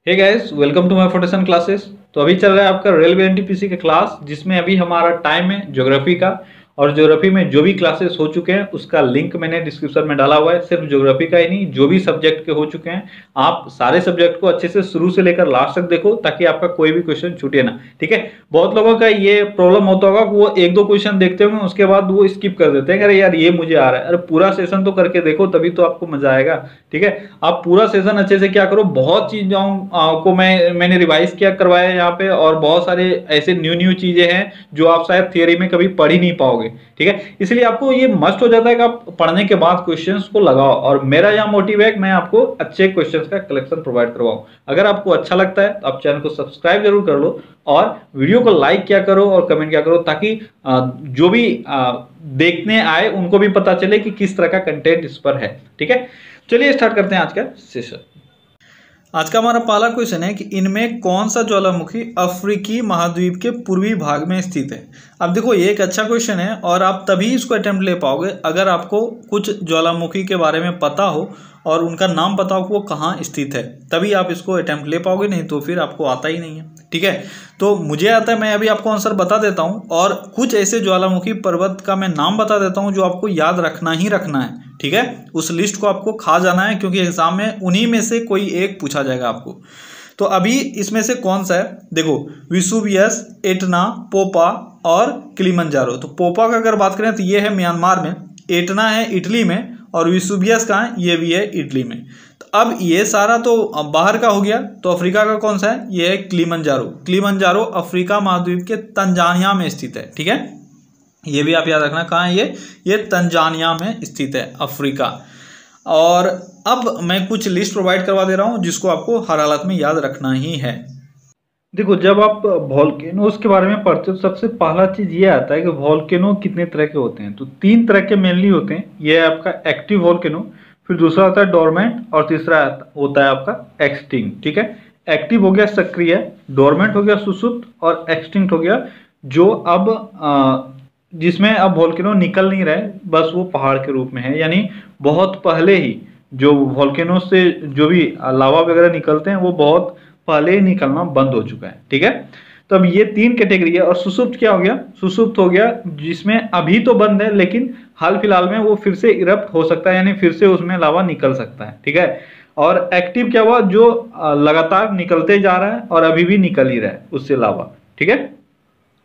Hey guys, welcome to my foundation classes. तो अभी चल रहा है आपका रेलवे एनटीपीसी का क्लास, जिसमें अभी हमारा टाइम है ज्योग्राफी का। और ज्योग्राफी में जो भी क्लासेस हो चुके हैं उसका लिंक मैंने डिस्क्रिप्शन में डाला हुआ है। सिर्फ ज्योग्राफी का ही नहीं, जो भी सब्जेक्ट के हो चुके हैं आप सारे सब्जेक्ट को अच्छे से शुरू से लेकर लास्ट तक देखो, ताकि आपका कोई भी क्वेश्चन छूटे ना। ठीक है। बहुत लोगों का ये प्रॉब्लम होता होगा कि वो एक दो क्वेश्चन देखते होंगे, उसके बाद वो स्किप कर देते हैं, अरे यार ये मुझे आ रहा है। अरे पूरा सेशन तो करके देखो, तभी तो आपको मजा आएगा। ठीक है। आप पूरा सेशन अच्छे से क्या करो, बहुत चीजों को मैंने रिवाइज किया करवाया है यहाँ पे, और बहुत सारे ऐसे न्यू न्यू चीजें हैं जो आप शायद थियरी में कभी पढ़ ही नहीं पाओगे। ठीक है। इसलिए आपको ये मस्ट हो जाता है कि आप पढ़ने के बाद क्वेश्चंस को लगाओ, और मेरा यहाँ मोटिव है कि मैं आपको अच्छे क्वेश्चंस का कलेक्शन प्रोवाइड करवाऊं। अगर आपको अच्छा लगता है तो आप चैनल को सब्सक्राइब जरूर कर लो, और वीडियो को लाइक क्या करो और कमेंट क्या करो, ताकि जो भी देखने आए उनको भी पता चले कि किस तरह का कंटेंट इस पर है। ठीक है। चलिए स्टार्ट करते हैं आज का सेशन। आज का हमारा पहला क्वेश्चन है कि इनमें कौन सा ज्वालामुखी अफ्रीकी महाद्वीप के पूर्वी भाग में स्थित है। अब देखो, ये एक अच्छा क्वेश्चन है और आप तभी इसको अटेम्प्ट ले पाओगे अगर आपको कुछ ज्वालामुखी के बारे में पता हो और उनका नाम पता हो कि वो कहाँ स्थित है, तभी आप इसको अटेम्प्ट ले पाओगे, नहीं तो फिर आपको आता ही नहीं है। ठीक है। तो मुझे आता है, मैं अभी आपको आंसर बता देता हूँ, और कुछ ऐसे ज्वालामुखी पर्वत का मैं नाम बता देता हूँ जो आपको याद रखना ही रखना है। ठीक है। उस लिस्ट को आपको खा जाना है, क्योंकि एग्जाम में उन्हीं में से कोई एक पूछा जाएगा आपको। तो अभी इसमें से कौन सा है, देखो, विसुवियस, एटना, पोपा और किलिमंजारो। तो पोपा का अगर बात करें तो ये है म्यांमार में, एटना है इटली में, और विसुवियस का है, ये भी है इटली में। तो अब ये सारा तो बाहर का हो गया। तो अफ्रीका का कौन सा है, ये है किलिमंजारो। किलिमंजारो अफ्रीका महाद्वीप के तंजानिया में स्थित है। ठीक है। ये भी आप याद रखना, कहाँ है ये तंजानिया में स्थित है, अफ्रीका। और अब मैं कुछ लिस्ट प्रोवाइड करवा दे रहा हूँ जिसको आपको हर हालत में याद रखना ही है। देखो, जब आप वॉल्केनोज के बारे में पढ़ते हो तो सबसे पहला चीज ये आता है कि वॉल्केनो कितने तरह के होते हैं। तो 3 तरह के मेनली होते हैं। ये है आपका एक्टिव वॉल्केनो, फिर दूसरा होता है डोरमेंट, और तीसरा होता है आपका एक्सटिंक्ट। ठीक है। एक्टिव हो गया सक्रिय, डोरमेंट हो गया सुसुप्त, और एक्सटिंक्ट हो गया जो अब जिसमें अब वॉल्केनो निकल नहीं रहे, बस वो पहाड़ के रूप में है। यानी बहुत पहले ही जो वॉल्केनो से जो भी लावा वगैरह निकलते हैं वो बहुत पहले ही निकलना बंद हो चुका है। ठीक है। तो अब ये 3 कैटेगरी है। और सुसुप्त क्या हो गया, सुसुप्त हो गया जिसमें अभी तो बंद है, लेकिन हाल फिलहाल में वो फिर से इरप्ट हो सकता है, यानी फिर से उसमें लावा निकल सकता है। ठीक है। और एक्टिव क्या हुआ, जो लगातार निकलते जा रहा है और अभी भी निकल ही रहा है उससे लावा। ठीक है।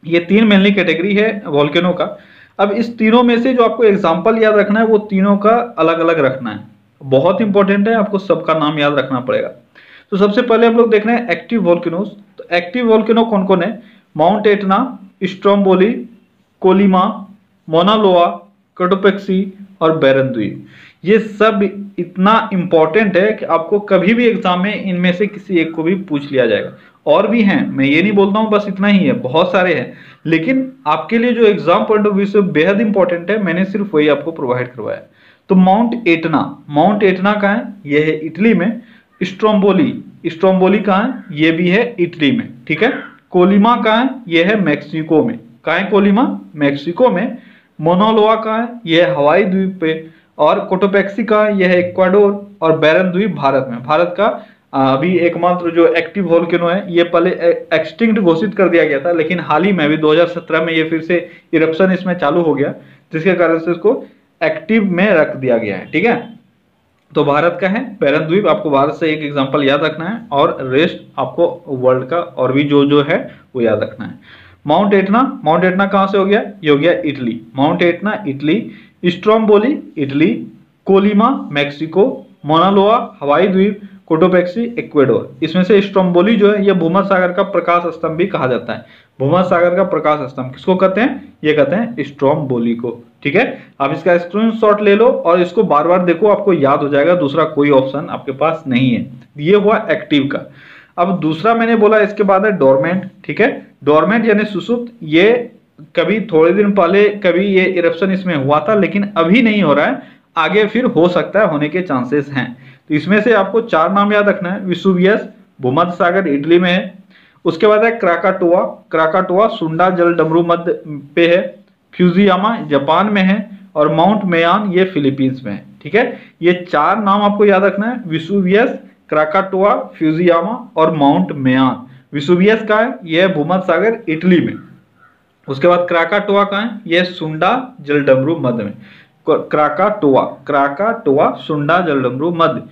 ये 3 मेनली कैटेगरी है वॉल्केनो का। अब इस तीनों में से जो आपको एग्जाम्पल याद रखना है वो तीनों का अलग अलग रखना है, बहुत इंपॉर्टेंट है, आपको सबका नाम याद रखना पड़ेगा। तो सबसे पहले हम लोग देख रहे हैं एक्टिव वॉल्केनोज। तो एक्टिव वॉल्केनो कौन कौन है, Mount Etna, Stromboli, Colima, Mauna Loa, Cotopaxi और बैरन द्वीप। ये सब इतना इंपॉर्टेंट है कि आपको कभी भी एग्जाम में इनमें से किसी एक को भी पूछ लिया जाएगा। और भी हैं, मैं ये नहीं बोलता हूँ बस इतना ही है, बहुत सारे हैं, लेकिन आपके लिए जो एग्जाम पॉइंट ऑफ व्यू से बेहद इंपॉर्टेंट है, मैंने सिर्फ वही आपको प्रोवाइड करवाया। तो माउंट एटना, माउंट एटना कहाँ है, ये है इटली में। स्ट्रोम्बोली, स्ट्रोम्बोली कहाँ है, ये भी है इटली में। ठीक है। कोलिमा कहाँ है, ये है मैक्सिको में। कहाँ है कोलिमा, मैक्सिको में। मोनालोआ कहाँ है, ये है हवाई द्वीप पे। और कोटोपेक्सी कहाँ है, यह है इक्वाडोर। और बैरन द्वीप भारत में। भारत का अभी एकमात्र जो एक्टिव वोल्केनो है, ये पहले एक्सटिंक्ट घोषित कर दिया गया था, लेकिन हाल ही में अभी 2017 में ये फिर से इरप्शन इसमें चालू हो गया, जिसके कारण से इसको एक्टिव में रख दिया गया है। ठीक है। तो भारत का है बैरन द्वीप, आपको भारत से एक एग्जांपल याद रखना है, और रेस्ट आपको वर्ल्ड का और भी जो जो है वो याद रखना है। माउंट एटना, माउंट एटना कहाँ से हो गया, ये हो गया Italy. Mount Etna Italy, Stromboli Italy, Colima Mexico, Mauna Loa Hawaii द्वीप, कोटोपेक्सी इक्वेडोर। इसमें से स्ट्रोम्बोली जो है, यह भूमध्य सागर का प्रकाश स्तंभ भी कहा जाता है। भूमध्य सागर का प्रकाश स्तंभ किसको कहते हैं, ये कहते हैं स्ट्रोम्बोली को। ठीक है। आप इसका स्क्रीनशॉट ले लो और इसको बार बार देखो, आपको याद हो जाएगा, दूसरा कोई ऑप्शन आपके पास नहीं है। ये हुआ एक्टिव का। अब दूसरा मैंने बोला इसके बाद है डोरमेंट। ठीक है। डोरमेंट यानी सुसुप्त, ये कभी थोड़े दिन पहले कभी ये इरप्शन इसमें हुआ था, लेकिन अभी नहीं हो रहा है, आगे फिर हो सकता है, होने के चांसेस हैं। तो इसमें से आपको 4 नाम याद रखना है। विसुवियस भूमध्य सागर इटली में है। उसके बाद है क्राकाटोआ, क्राकाटोआ सुंडा जल डमरू मध्य पे है। फ्यूजियामा जापान में है। और माउंट मेयान ये फिलीपींस में है। ठीक है। ये 4 नाम आपको याद रखना है। विसुवियस, क्राकाटोआ, फ्यूजियामा और माउंट मेयान। विसुवियस कहाँ है? यह भूमध्य सागर इटली में। उसके बाद क्राकाटोआ कहाँ है? यह सुंडा जलडमरू मध्य में। क्राकाटोआ सुंडा जलडमरू मध्य।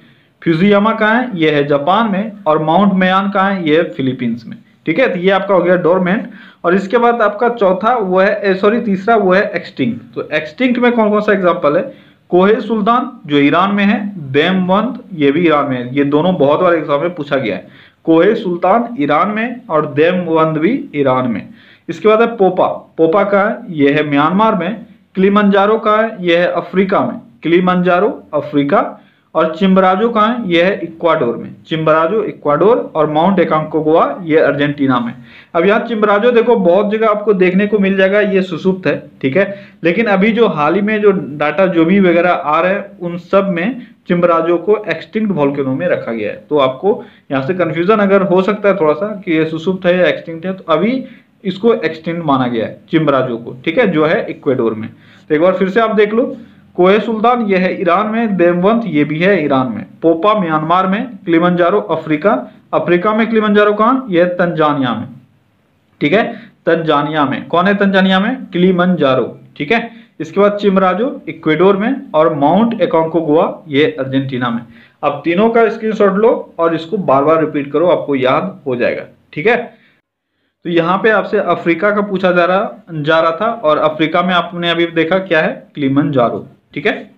फ्यूजियामा कहाँ है? यह है जापान में। और माउंट मेयान कहाँ है? यह फिलीपींस में। ठीक है, तो ये आपका हो गया डोरमेंट। और इसके बाद आपका चौथा वो है तीसरा वो है एक्सटिंक्ट। तो एक्सटिंक्ट में कौन कौन सा एग्जाम्पल है? कोहे सुल्तान जो ईरान में है, देमवंत ये भी ईरान में है। ये दोनों बहुत बार एग्जाम में पूछा गया है। कोहे सुल्तान ईरान में और देमवंत भी ईरान में। इसके बाद है पोपा का है, यह है म्यांमार में। किलिमंजारो का है, यह है अफ्रीका में। Kilimanjaro Africa. और चिम्बराजो कहाँ है? यह है इक्वाडोर में। चिम्बराजो इक्वाडोर। और माउंट एकांकोगुआ यह अर्जेंटीना में। अब यहाँ चिम्बराजो देखो बहुत जगह आपको देखने को मिल जाएगा, ये सुसुप्त है। ठीक है, लेकिन अभी जो हाल ही में जो डाटा जो भी वगैरह आ रहे हैं उन सब में चिम्बराजो को एक्सटिंक्ट वोल्केनो में रखा गया है। तो आपको यहाँ से कंफ्यूजन अगर हो सकता है थोड़ा सा कि ये सुसुप्त है या एक्सटिंक्ट है, तो अभी इसको एक्सटिंक्ट माना गया है चिम्बराजो को। ठीक है, जो है इक्वाडोर में। तो एक बार फिर से आप देख लो, कोहे सुल्तान यह है ईरान में, देमवंत ये भी है ईरान में, पोपा म्यांमार में, किलिमंजारो अफ्रीका में। किलिमंजारो कहाँ? यह तंजानिया में। ठीक है, तंजानिया में। कौन है तंजानिया में? किलिमंजारो। ठीक है, इसके बाद चिम्बराजो इक्वाडोर में और माउंट एकांकोगुआ ये अर्जेंटीना में। अब तीनों का स्क्रीनशॉट लो और इसको बार बार रिपीट करो, आपको याद हो जाएगा। ठीक है, तो यहाँ पे आपसे अफ्रीका का पूछा जा रहा था और अफ्रीका में आपने अभी देखा क्या है? किलिमंजारो। ठीक है,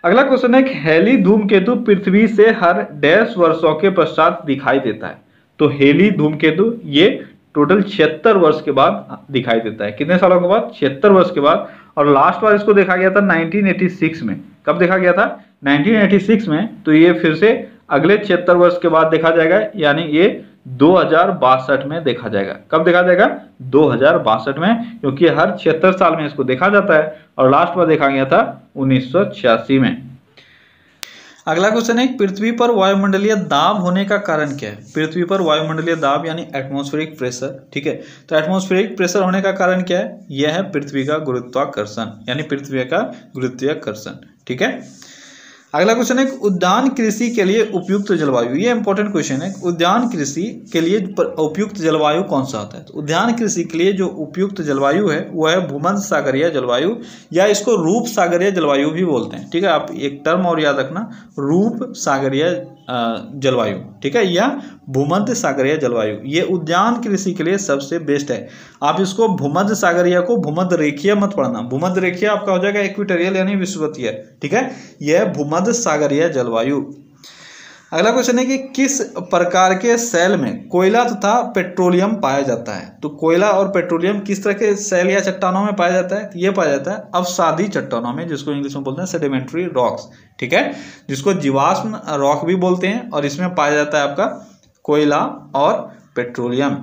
अगला क्वेश्चन है हेली धूमकेतु पृथ्वी से हर डैश वर्षों के पश्चात दिखाई देता है। तो हेली धूमकेतु ये टोटल 76 वर्ष के बाद दिखाई देता है। कितने सालों के बाद? 76 वर्ष के बाद। और लास्ट बार इसको देखा गया था 1986 में। कब देखा गया था? 1986 में। तो ये फिर से अगले 76 वर्ष के बाद देखा जाएगा, यानी ये 2062 में देखा जाएगा। कब देखा जाएगा? 2062 में, क्योंकि हर 76 साल में इसको देखा जाता है और लास्ट बार देखा गया था 1986 में। अगला क्वेश्चन है पृथ्वी पर वायुमंडलीय दाब होने का कारण क्या है? पृथ्वी पर वायुमंडलीय दाब यानी एटमॉस्फेरिक प्रेशर। ठीक है, तो एटमॉस्फेरिक प्रेशर होने का कारण क्या है? यह है पृथ्वी का गुरुत्वाकर्षण, यानी पृथ्वी का गुरुत्वाकर्षण। ठीक है, अगला क्वेश्चन है उद्यान कृषि के लिए उपयुक्त जलवायु। ये इंपॉर्टेंट क्वेश्चन है। उद्यान कृषि के लिए उपयुक्त जलवायु कौन सा होता है? तो उद्यान कृषि के लिए जो उपयुक्त जलवायु है वह है भूमध्य सागरीय जलवायु, या इसको रूप सागरीय जलवायु भी बोलते हैं। ठीक है, आप एक टर्म और याद रखना, रूप सागरीय जलवायु। ठीक है, या भूमध्य सागरीय जलवायु, ये उद्यान कृषि के लिए सबसे बेस्ट है। आप इसको भूमध्य सागरीय को भूमध्य रेखीय मत पढ़ना। भूमध्य रेखीय आपका हो जाएगा इक्वेटोरियल यानी विषुवतीय। ठीक है, यह भूमध्य सागरीय जलवायु। अगला क्वेश्चन है कि किस प्रकार के सेल में कोयला तथा पेट्रोलियम पाया जाता है? तो कोयला और पेट्रोलियम किस तरह के सेल या चट्टानों में पाया जाता है? ये पाया जाता है अवसादी चट्टानों में, जिसको इंग्लिश में बोलते हैं सेडिमेंट्री रॉक्स। ठीक है, जिसको जीवाश्म रॉक भी बोलते हैं। और इसमें पाया जाता है आपका कोयला और पेट्रोलियम।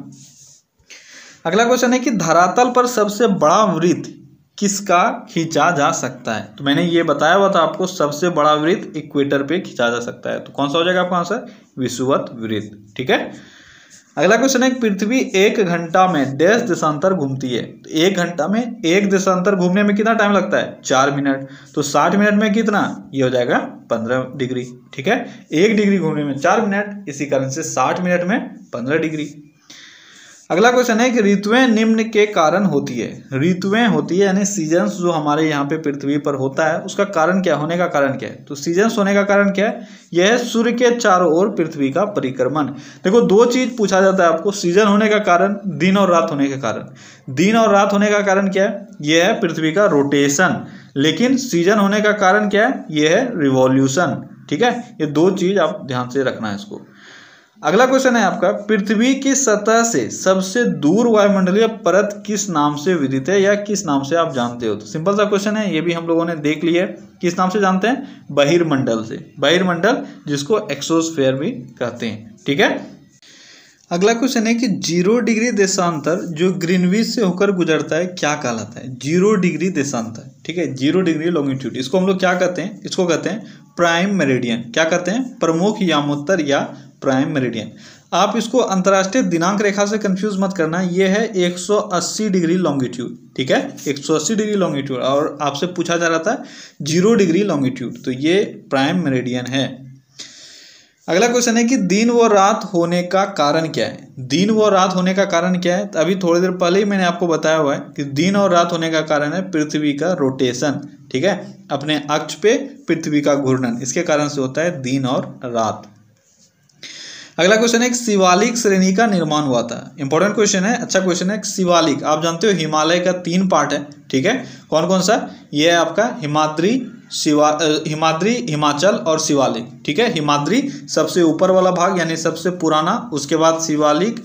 अगला क्वेश्चन है कि धरातल पर सबसे बड़ा वृत्त किसका खींचा जा सकता है? तो मैंने ये बताया हुआ था आपको, सबसे बड़ा वृत्त इक्वेटर पे खींचा जा सकता है। तो कौन सा हो जाएगा आपका आंसर? विषुवत वृत्त। ठीक है, अगला क्वेश्चन है पृथ्वी 1 घंटा में डैश देशांतर घूमती है। तो 1 घंटा में एक देशांतर घूमने में कितना टाइम लगता है? 4 मिनट। तो 60 मिनट में कितना? ये हो जाएगा 15 डिग्री। ठीक है, 1 डिग्री घूमने में 4 मिनट, इसी कारण से 60 मिनट में 15 डिग्री। अगला क्वेश्चन है कि ऋतुएं निम्न के कारण होती है। ऋतुएं होती है यानी सीजन्स जो हमारे यहाँ पे पृथ्वी पर होता है, उसका कारण क्या होने का कारण क्या है? तो सीजन्स होने का कारण क्या है? यह है सूर्य के चारों ओर पृथ्वी का परिक्रमण। देखो, 2 चीज पूछा जाता है आपको, सीजन होने का कारण, दिन और रात होने का कारण। दिन और रात होने का कारण क्या है? यह है पृथ्वी का रोटेशन। लेकिन सीजन होने का कारण क्या है? यह है रिवॉल्यूशन। ठीक है, ये 2 चीज आप ध्यान से रखना है इसको। अगला क्वेश्चन है आपका पृथ्वी की सतह से सबसे दूर वायुमंडलीय परत किस नाम से विदित है, या किस नाम से आप जानते हो? तो सिंपल सा क्वेश्चन है, ये भी हम लोगों ने देख लिया है। किस नाम से जानते हैं? बहिर्मंडल से। बहिर्मंडल, जिसको एक्सोस्फेयर भी कहते हैं। ठीक है, अगला क्वेश्चन है कि 0 डिग्री देशांतर जो ग्रीनविच से होकर गुजरता है क्या कहलाता है? 0 डिग्री देशांतर। ठीक है, 0 डिग्री लॉन्गिट्यूड, इसको हम लोग क्या कहते हैं? इसको कहते हैं प्राइम मेरिडियन। क्या कहते हैं? प्रमुख यामोत्तर या प्राइम मेरिडियन। आप इसको अंतर्राष्ट्रीय दिनांक रेखा से कंफ्यूज मत करना, ये है 180 डिग्री लॉन्गिट्यूड। ठीक है, 180 डिग्री लॉन्गिट्यूड, और आपसे पूछा जा रहा था 0 डिग्री लॉन्गिट्यूड, तो ये प्राइम मेरिडियन है। अगला क्वेश्चन है कि दिन व रात होने का कारण क्या है। दिन व रात होने का कारण क्या है, तो अभी थोड़ी देर पहले ही मैंने आपको बताया हुआ है कि दिन और रात होने का कारण है पृथ्वी का रोटेशन, ठीक है, अपने अक्ष पे पृथ्वी का घूर्णन, इसके कारण से होता है दिन और रात। अगला क्वेश्चन है शिवालिक श्रेणी का निर्माण हुआ था। इंपॉर्टेंट क्वेश्चन है, अच्छा क्वेश्चन है। शिवालिक आप जानते हो हिमालय का 3 पार्ट है, ठीक है, कौन कौन सा, ये है आपका हिमाद्री, हिमाद्री, हिमाचल और शिवालिक, ठीक है। हिमाद्री सबसे ऊपर वाला भाग यानी सबसे पुराना, उसके बाद शिवालिक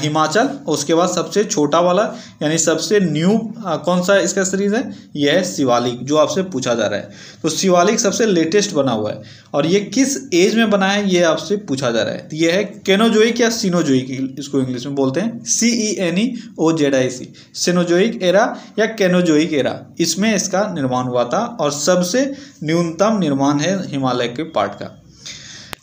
हिमाचल, उसके बाद सबसे छोटा वाला यानी सबसे न्यू कौन सा इसका सीरीज है, यह है शिवालिक जो आपसे पूछा जा रहा है। तो शिवालिक सबसे लेटेस्ट बना हुआ है और ये किस एज में बना है ये आपसे पूछा जा रहा है। तो ये है केनोजोइक या सिनोजोइक, इसको इंग्लिश में बोलते हैं CENEOZIC, सिनोजोइक एरा या केनोजोइक एरा, इसमें इसका निर्माण हुआ था और सबसे न्यूनतम निर्माण है हिमालय के पार्ट का।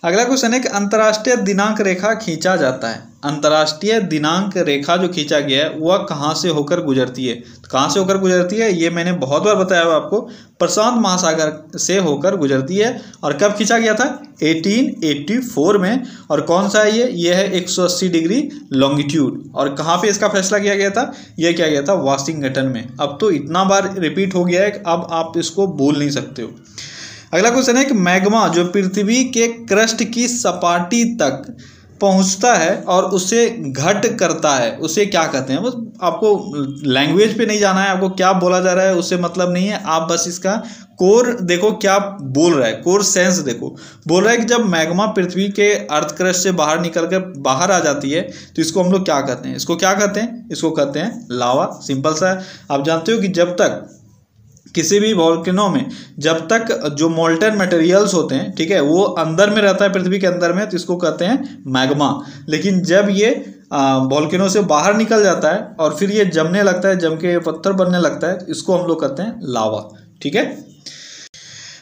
अगला क्वेश्चन है कि अंतर्राष्ट्रीय दिनांक रेखा खींचा जाता है। अंतर्राष्ट्रीय दिनांक रेखा जो खींचा गया है वह कहाँ से होकर गुजरती है, तो कहाँ से होकर गुजरती है ये मैंने बहुत बार बताया हुआ आपको, प्रशांत महासागर से होकर गुजरती है। और कब खींचा गया था, 1884 में। और कौन सा है ये है 180 डिग्री लॉन्गिट्यूड। और कहाँ पे इसका फैसला किया गया था, यह किया गया था वाशिंगटन में। अब तो इतना बार रिपीट हो गया है कि अब आप इसको भूल नहीं सकते हो। अगला क्वेश्चन है कि मैग्मा जो पृथ्वी के क्रस्ट की सपाटी तक पहुंचता है और उसे घट करता है, उसे क्या कहते हैं। बस आपको लैंग्वेज पे नहीं जाना है, आपको क्या बोला जा रहा है उससे मतलब नहीं है, आप बस इसका कोर देखो क्या बोल रहा है, कोर सेंस देखो। बोल रहा है कि जब मैग्मा पृथ्वी के अर्थ क्रस्ट से बाहर निकल कर बाहर आ जाती है तो इसको हम लोग क्या कहते हैं, इसको क्या कहते हैं, इसको कहते हैं लावा। सिंपल सा है। आप जानते हो कि जब तक किसी भी वॉल्केनो में जब तक जो मोल्टन मटेरियल्स होते हैं, ठीक है, वो अंदर में रहता है पृथ्वी के अंदर में, तो इसको कहते हैं मैग्मा। लेकिन जब ये वॉल्केनो से बाहर निकल जाता है और फिर ये जमने लगता है, जम के पत्थर बनने लगता है, इसको हम लोग कहते हैं लावा, ठीक है।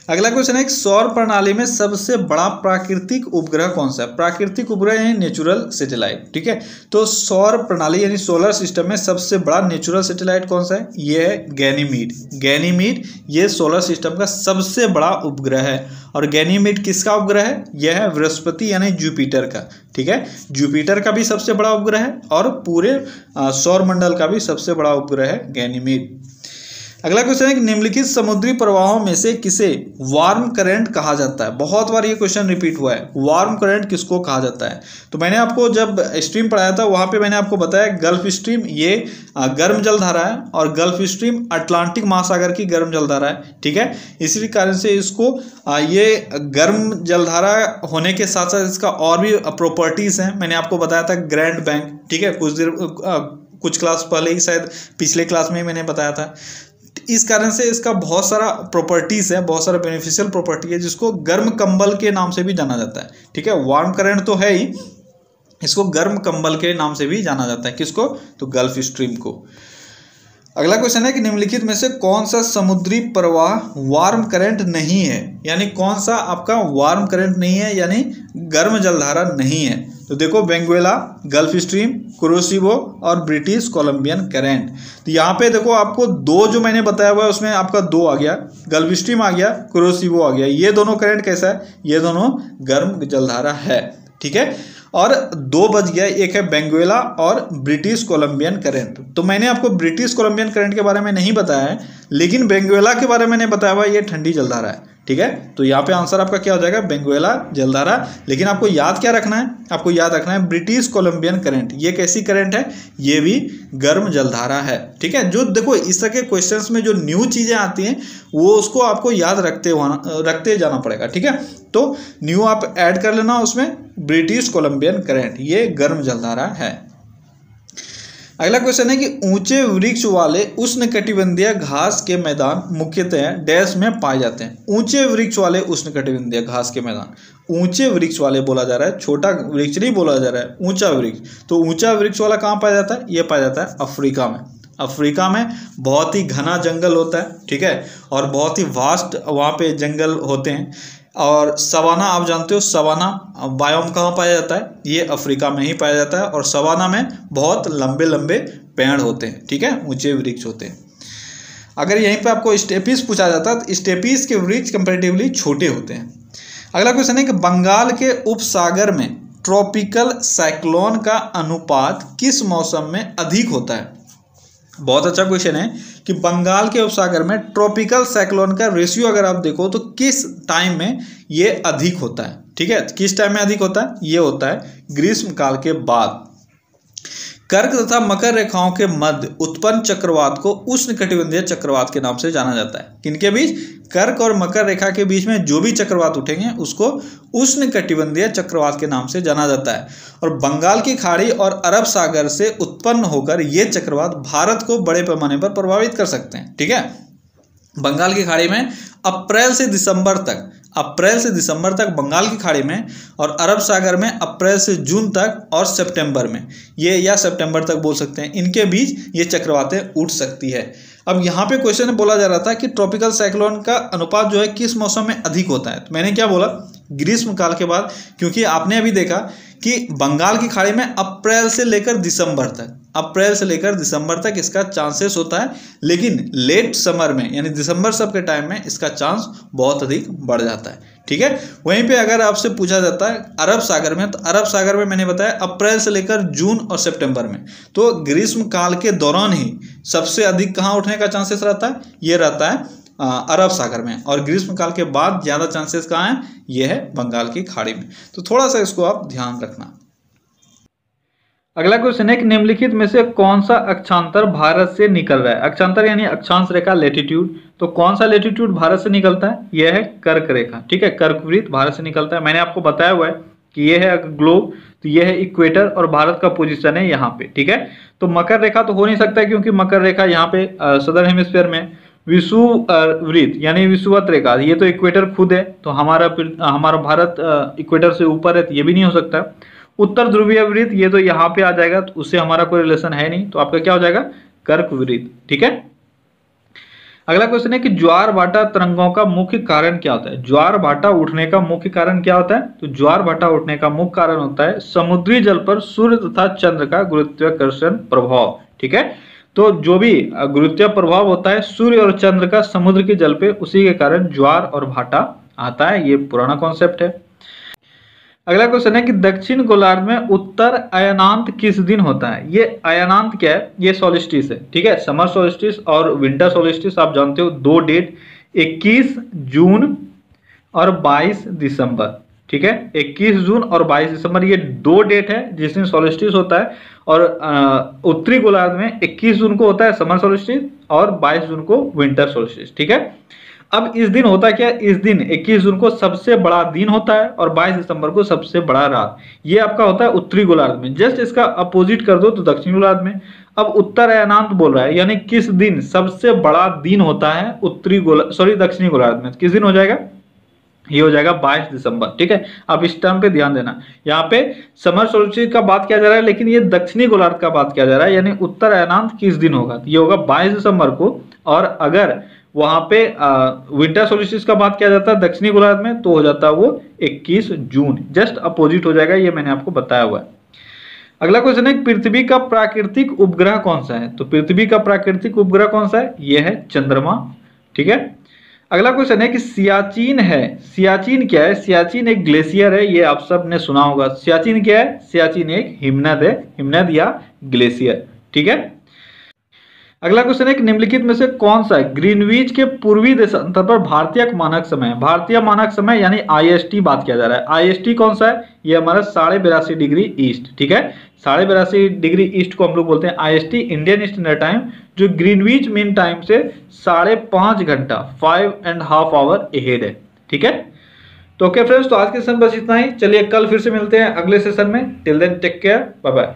अगला क्वेश्चन है सौर प्रणाली में सबसे बड़ा प्राकृतिक उपग्रह कौन सा है। प्राकृतिक उपग्रह है नेचुरल सैटेलाइट, ठीक है। तो सौर प्रणाली यानी सोलर सिस्टम में सबसे बड़ा नेचुरल सैटेलाइट कौन सा है, ये है गैनीमीड। गैनीमीड ये सोलर सिस्टम का सबसे बड़ा उपग्रह है। और गैनीमीड किसका उपग्रह है, यह है बृहस्पति यानी जुपिटर का, ठीक है। जुपिटर का भी सबसे बड़ा उपग्रह है और पूरे सौर मंडल का भी सबसे बड़ा उपग्रह है गैनीमीड। अगला क्वेश्चन है कि निम्नलिखित समुद्री प्रवाहों में से किसे वार्म करंट कहा जाता है। बहुत बार ये क्वेश्चन रिपीट हुआ है, वार्म करंट किसको कहा जाता है। तो मैंने आपको जब स्ट्रीम पढ़ाया था वहां पे मैंने आपको बताया गल्फ स्ट्रीम ये गर्म जलधारा है और गल्फ स्ट्रीम अटलांटिक महासागर की गर्म जलधारा है, ठीक है। इसी कारण से इसको ये गर्म जलधारा होने के साथ साथ इसका और भी प्रॉपर्टीज हैं। मैंने आपको बताया था ग्रैंड बैंक, ठीक है, कुछ क्लास पहले ही, शायद पिछले क्लास में ही मैंने बताया था। इस कारण से इसका बहुत सारा प्रॉपर्टीज है, बहुत सारा बेनिफिशियल प्रॉपर्टी है, जिसको गर्म कंबल के नाम से भी जाना जाता है, ठीक है। वार्म करंट तो है ही, इसको गर्म कंबल के नाम से भी जाना जाता है, किसको, तो गल्फ स्ट्रीम को। अगला क्वेश्चन है कि निम्नलिखित में से कौन सा समुद्री प्रवाह वार्म करंट नहीं है, यानी कौन सा आपका वार्म करंट नहीं है यानी गर्म जलधारा नहीं है। तो देखो वेनेजुएला, गल्फ स्ट्रीम, क्रोसिबो और ब्रिटिश कोलंबियन करंट। तो यहाँ पे देखो आपको दो जो मैंने बताया हुआ है उसमें आपका दो आ गया, गल्फ स्ट्रीम आ गया, क्रोसिबो आ गया। ये दोनों करंट कैसा है, ये दोनों गर्म जलधारा है, ठीक है। और दो बच गया, एक है वेनेजुएला और ब्रिटिश कोलंबियन करंट। तो मैंने आपको ब्रिटिश कोलंबियन करंट के बारे में नहीं बताया है, लेकिन वेनेजुएला के बारे में मैंने बताया हुआ ये ठंडी जलधारा है, ठीक है। तो यहाँ पे आंसर आपका क्या हो जाएगा, वेनेजुएला जलधारा। लेकिन आपको याद क्या रखना है, आपको याद रखना है ब्रिटिश कोलंबियन करंट। ये कैसी करंट है, ये भी गर्म जलधारा है, ठीक है। जो देखो इस तरह के क्वेश्चंस में जो न्यू चीजें आती हैं वो उसको आपको याद रखते जाना पड़ेगा, ठीक है। तो न्यू आप ऐड कर लेना उसमें, ब्रिटिश कोलंबियन करंट ये गर्म जलधारा है। अगला क्वेश्चन है कि ऊंचे वृक्ष वाले उष्णकटिबंधीय घास के मैदान मुख्यतः डैश में पाए जाते हैं। ऊंचे वृक्ष वाले उष्णकटिबंधीय घास के मैदान, ऊंचे वृक्ष वाले बोला जा रहा है, छोटा वृक्ष नहीं बोला जा रहा है, ऊंचा वृक्ष। तो ऊंचा वृक्ष वाला कहाँ पाया जाता है, ये पाया जाता है अफ्रीका में। अफ्रीका में बहुत ही घना जंगल होता है, ठीक है, और बहुत ही वास्ट वहाँ पे जंगल होते हैं। और सवाना आप जानते हो, सवाना बायोम कहाँ पाया जाता है, ये अफ्रीका में ही पाया जाता है। और सवाना में बहुत लंबे लंबे पेड़ होते हैं, ठीक है, ऊंचे वृक्ष होते हैं। अगर यहीं पे आपको स्टेपीज पूछा जाता है तो स्टेपीज के वृक्ष कंपैरेटिवली छोटे होते हैं। अगला क्वेश्चन है कि बंगाल के उपसागर में ट्रॉपिकल साइक्लोन का अनुपात किस मौसम में अधिक होता है। बहुत अच्छा क्वेश्चन है कि बंगाल के उपसागर में ट्रॉपिकल साइक्लोन का रेशियो अगर आप देखो तो किस टाइम में ये अधिक होता है। ठीक है, किस टाइम में अधिक होता है, ये होता है ग्रीष्म काल के बाद। कर्क तथा मकर रेखाओं के मध्य उत्पन्न चक्रवात को उष्णकटिबंधीय चक्रवात के नाम से जाना जाता है। किनके बीच, कर्क और मकर रेखा के बीच में जो भी चक्रवात उठेंगे उसको उष्णकटिबंधीय चक्रवात के नाम से जाना जाता है। और बंगाल की खाड़ी और अरब सागर से उत्पन्न होकर ये चक्रवात भारत को बड़े पैमाने पर प्रभावित कर सकते हैं। ठीक है, बंगाल की खाड़ी में अप्रैल से दिसंबर तक बंगाल की खाड़ी में, और अरब सागर में अप्रैल से जून तक, और सितंबर में ये, या सितंबर तक बोल सकते हैं, इनके बीच ये चक्रवातें उठ सकती है। अब यहाँ पे क्वेश्चन में बोला जा रहा था कि ट्रॉपिकल साइक्लोन का अनुपात जो है किस मौसम में अधिक होता है। तो मैंने क्या बोला, ग्रीष्म काल के बाद, क्योंकि आपने अभी देखा कि बंगाल की खाड़ी में अप्रैल से लेकर दिसंबर तक इसका चांसेस होता है, लेकिन लेट समर में यानी दिसंबर सब के टाइम में इसका चांस बहुत अधिक बढ़ जाता है। ठीक है, वहीं पे अगर आपसे पूछा जाता है अरब सागर में, तो अरब सागर में मैंने बताया अप्रैल से लेकर जून और सितंबर में, तो ग्रीष्म काल के दौरान ही सबसे अधिक कहाँ उठने का चांसेस रहता है, ये रहता है अरब सागर में, और ग्रीष्म काल के बाद ज़्यादा चांसेस कहाँ हैं, ये है बंगाल की खाड़ी में। तो थोड़ा सा इसको आप ध्यान रखना। अगला क्वेश्चन है कि निम्नलिखित में से कौन सा अक्षांतर भारत से निकल रहा है। अक्षांतर यानी अक्षांश रेखा, लेटीट्यूड, तो कौन सा लेटीट्यूड भारत से निकलता है, यह है कर्क रेखा। ठीक है, कर्कवृत्त भारत से निकलता है। मैंने आपको बताया हुआ है कि ये है ग्लोब, तो ये है इक्वेटर, और भारत का पोजीशन है यहाँ पे। ठीक है, तो मकर रेखा तो हो नहीं सकता है, क्योंकि मकर रेखा यहाँ पे सदर्न हेमिस्फीयर में, विषुववृत्त यानी विषुवत रेखा, ये तो इक्वेटर खुद है, तो हमारा भारत इक्वेटर से ऊपर है, तो ये भी नहीं हो सकता। उत्तर ध्रुवीय वृत्त, ये तो यहाँ पे आ जाएगा, तो उससे हमारा कोई रिलेशन है नहीं, तो आपका क्या हो जाएगा, कर्क वृत्त। ठीक है, अगला क्वेश्चन है कि ज्वार भाटा तरंगों का मुख्य कारण क्या होता है। ज्वार भाटा उठने का मुख्य कारण क्या होता है, तो ज्वार भाटा उठने का मुख्य कारण होता है समुद्री जल पर सूर्य तथा चंद्र का गुरुत्वाकर्षण प्रभाव। ठीक है, तो जो भी गुरुत्वीय प्रभाव होता है सूर्य और चंद्र का समुद्र के जल पे, उसी के कारण ज्वार और भाटा आता है। ये पुराना कॉन्सेप्ट है। अगला क्वेश्चन है कि दक्षिण गोलार्ध में उत्तर अयनांत किस दिन होता है। ये अयनांत क्या है, ये सोलिस्टिस है। ठीक है, समर सोलिस्टिस और विंटर सोलिस्टिस आप जानते हो, दो डेट 21 जून और 22 दिसंबर। ठीक है, 21 जून और 22 दिसंबर, ये दो डेट है जिस दिन सोलिस्टिस होता है। और उत्तरी गोलार्ध में 21 जून को होता है समर सोलिस्टिस और 22 जून को विंटर सोलिस्टिस। ठीक है, अब इस दिन होता क्या, इस दिन 21 जून को सबसे बड़ा दिन होता है और 22 दिसंबर को सबसे बड़ा रात। ये आपका होता है उत्तरी गोलार्ध में। जस्ट इसका अपोजिट कर दो तो दक्षिणी गोलार्ध में। अब उत्तर अयनांत बोल रहा है, यानी किस दिन सबसे बड़ा दिन होता है दक्षिणी गोलार्ध में, किस दिन हो जाएगा, ये हो जाएगा 22 दिसंबर। ठीक है, आप इस टर्म पे ध्यान देना। यहाँ पे समर सोल्स्टिस का बात किया जा रहा है, लेकिन ये दक्षिणी गोलार्ध का बात किया जा रहा है, यानी उत्तर अयनांत किस दिन होगा, ये होगा 22 दिसंबर को। और अगर वहां पे विंटर सोल्स्टिस का बात किया जाता है दक्षिणी गोलार्ध में, तो हो जाता है वो 21 जून। जस्ट अपोजिट हो जाएगा, ये मैंने आपको बताया हुआ है। अगला क्वेश्चन है पृथ्वी का प्राकृतिक उपग्रह कौन सा है। तो पृथ्वी का प्राकृतिक उपग्रह कौन सा है, ये है चंद्रमा। ठीक है, अगला क्वेश्चन है कि सियाचिन है। सियाचिन क्या है, सियाचिन एक ग्लेशियर है, ये आप सब ने सुना होगा। सियाचिन क्या है, सियाचिन एक हिमनद है, हिमनद या ग्लेशियर। ठीक है, अगला क्वेश्चन है कि निम्नलिखित में से कौन सा ग्रीनविच के पूर्वी देशांतर पर भारतीय मानक समय, भारतीय मानक समय यानी IST बात किया जा रहा है। IST कौन सा है, ये हमारा 82.5 डिग्री ईस्ट। ठीक है, 82.5 डिग्री ईस्ट को हम लोग बोलते हैं IST, इंडियन स्टैंडर्ड टाइम, जो ग्रीनविच मीन टाइम से 5.5 घंटा 5.5 आवर अहेड है। ठीक है, तो ओके फ्रेंड्स, तो आज के सेशन बस इतना ही। चलिए कल फिर से मिलते हैं अगले सेशन में। Till then take care, bye bye.